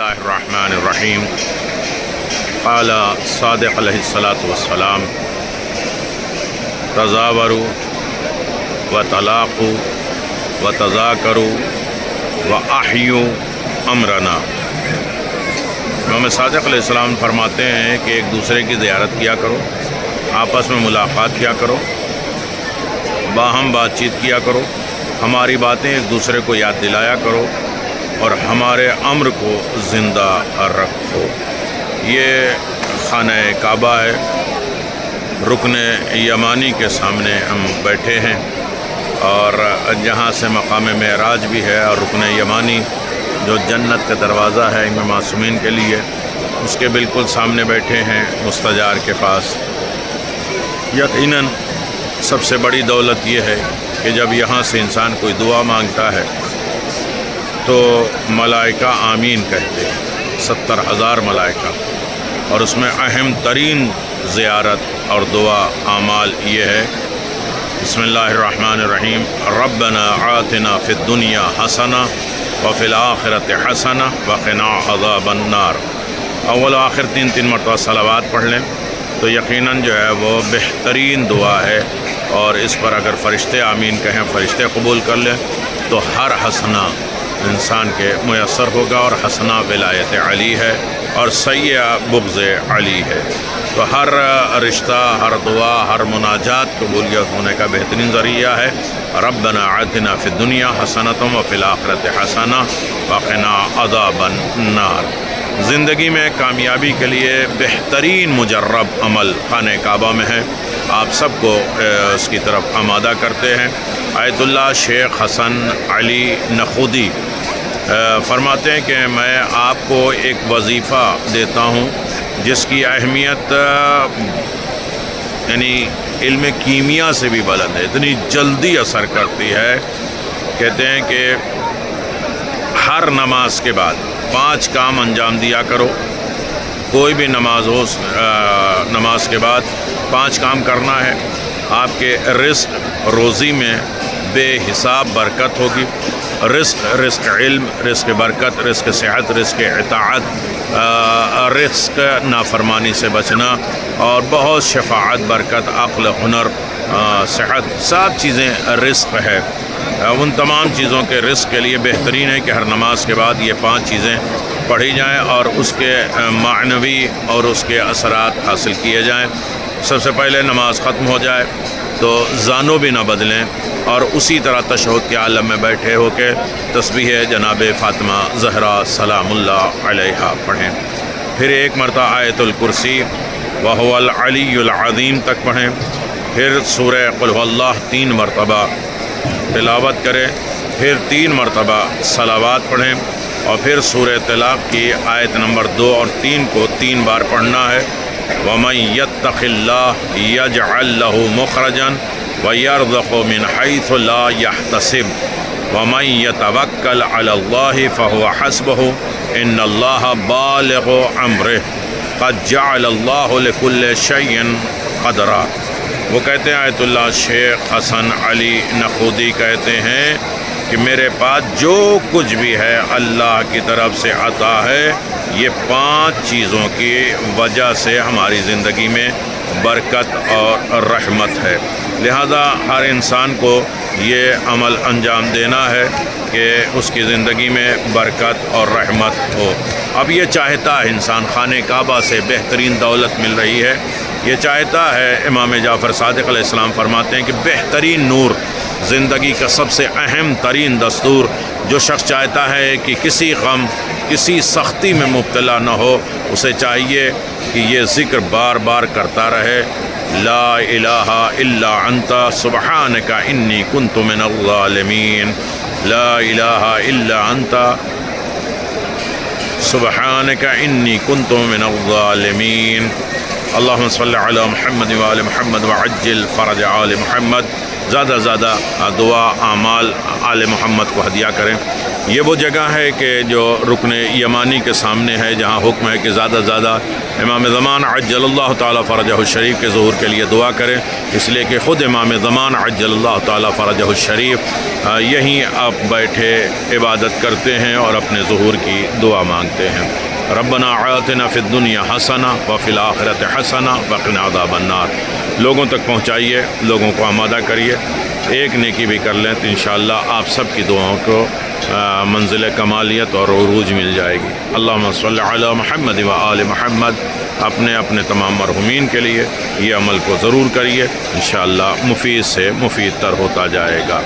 اللہ الرحمن الرحیم قال صادق علیہ الصلاۃ والسلام تزاوروا وتلاقوا وتذاکروا واحیوا امرنا۔ امام صادق علیہ السلام فرماتے ہیں کہ ایک دوسرے کی زیارت کیا کرو، آپس میں ملاقات کیا کرو، باہم بات چیت کیا کرو، ہماری باتیں ایک دوسرے کو یاد دلایا کرو اور ہمارے امر کو زندہ رکھو۔ یہ خانہ کعبہ ہے، رکن یمانی کے سامنے ہم بیٹھے ہیں اور جہاں سے مقام معراج بھی ہے، اور رکن یمانی جو جنت کا دروازہ ہے امام معصومین کے لیے، اس کے بالکل سامنے بیٹھے ہیں مستجار کے پاس۔ یقیناً سب سے بڑی دولت یہ ہے کہ جب یہاں سے انسان کوئی دعا مانگتا ہے تو ملائکہ آمین کہتے ہیں، 70,000 ملائکہ، اور اس میں اہم ترین زیارت اور دعا اعمال یہ ہے، بسم اللہ الرحمن الرحیم، ربنا آتنا فی الدنیا حسنہ وفی الآخرۃ حسنہ وقنا عذاب النار۔ اول و آخر 3 مرتبہ صلوات پڑھ لیں تو یقیناً جو ہے وہ بہترین دعا ہے، اور اس پر اگر فرشتے آمین کہیں، فرشتے قبول کر لیں تو ہر حسنہ انسان کے میسر ہوگا، اور حسنہ ولایت علی ہے اور سیئہ بغض علی ہے۔ تو ہر رشتہ، ہر دعا، ہر مناجات قبولیت ہونے کا بہترین ذریعہ ہے ربنا آتنا فی الدنیا حسنۃ وفی الآخرۃ حسنہ وقنا عذاب النار۔ زندگی میں کامیابی کے لیے بہترین مجرب عمل خانہ کعبہ میں ہے، آپ سب کو اس کی طرف آمادہ کرتے ہیں۔ آیت اللہ شیخ حسن علی نخودی فرماتے ہیں کہ میں آپ کو ایک وظیفہ دیتا ہوں جس کی اہمیت یعنی علم کیمیا سے بھی بلند ہے، اتنی جلدی اثر کرتی ہے۔ کہتے ہیں کہ ہر نماز کے بعد 5 کام انجام دیا کرو، کوئی بھی نماز ہو، نماز کے بعد 5 کام کرنا ہے، آپ کے رزق روزی میں بے حساب برکت ہوگی۔ رزق علم، رزق برکت، رزق صحت، رزق اطاعت، رزق نافرمانی سے بچنا، اور بہت شفاعت، برکت، عقل، ہنر، صحت، سب چیزیں رزق ہے۔ ان تمام چیزوں کے رزق کے لیے بہترین ہے کہ ہر نماز کے بعد یہ 5 چیزیں پڑھی جائیں اور اس کے معنوی اور اس کے اثرات حاصل کیے جائیں۔ سب سے پہلے نماز ختم ہو جائے تو زانو بھی نہ بدلیں، اور اسی طرح تشہد کے عالم میں بیٹھے ہو کے تسبیح جناب فاطمہ زہرا سلام اللہ علیہا پڑھیں۔ پھر 1 مرتبہ آیت الکرسی وہو العلی العظیم تک پڑھیں۔ پھر سورہ قل هو اللہ 3 مرتبہ تلاوت کریں۔ پھر 3 مرتبہ صلوات پڑھیں، اور پھر سورہ طلاق کی آیت نمبر 2 اور 3 کو 3 بار پڑھنا ہے۔ وَمَن يَتَّقِ اللَّهَ يَجْعَل لَّهُ مُخْرَجًا وَيَرْزُقْهُ مِنْ حَيْثُ لَا يَحْتَسِبُ وَمَن يَتَوَكَّلْ عَلَى اللَّهِ فَهُوَ حَسْبُهُ إِنَّ اللَّهَ بَالِغُ أَمْرِهِ قَدْ جَعَلَ اللَّهُ لِكُلِّ شَيْءٍ قَدْرًا۔ وہ کہتے ہیں آیت اللہ شیخ حسن علی نخودی کہتے ہیں کہ میرے پاس جو کچھ بھی ہے اللہ کی طرف سے عطا ہے، یہ 5 چیزوں کی وجہ سے ہماری زندگی میں برکت اور رحمت ہے۔ لہذا ہر انسان کو یہ عمل انجام دینا ہے کہ اس کی زندگی میں برکت اور رحمت ہو۔ اب یہ چاہتا ہے انسان، خانہ کعبہ سے بہترین دولت مل رہی ہے، یہ چاہتا ہے، امام جعفر صادق علیہ السلام فرماتے ہیں کہ بہترین نور، زندگی کا سب سے اہم ترین دستور، جو شخص چاہتا ہے کہ کسی غم، کسی سختی میں مبتلا نہ ہو، اسے چاہیے کہ یہ ذکر بار بار کرتا رہے، لا الہ الا انت سبحانک انی کنت من الظالمین، لا الہ الا انت سبحانک انی کنت من الظالمین۔ اللہم صلی علی محمد وآل محمد وعجل فرج آل محمد۔ زیادہ سے زیادہ دعا اعمال آل محمد کو ہدیہ کریں۔ یہ وہ جگہ ہے کہ جو رکن یمانی کے سامنے ہے، جہاں حکم ہے کہ زیادہ سے زیادہ امام زمان عجل اللہ تعالیٰ فرجہ الشریف کے ظہور کے لیے دعا کریں، اس لیے کہ خود امام زمان عجل اللہ تعالیٰ فرجہ الشریف یہیں آپ بیٹھے عبادت کرتے ہیں اور اپنے ظہور کی دعا مانگتے ہیں۔ ربنا آتنا فی الدنیا حسنہ وفی الآخرۃ حسنہ وقنا عذاب النار۔ لوگوں تک پہنچائیے، لوگوں کو آمادہ کریے، ایک نیکی بھی کر لیں تو انشاءاللہ آپ سب کی دعاؤں کو منزل کمالیت اور عروج مل جائے گی۔ اللہم صلی علی محمد و آل محمد۔ اپنے اپنے تمام مرحومین کے لیے یہ عمل کو ضرور کریے، انشاءاللہ مفید سے مفید تر ہوتا جائے گا۔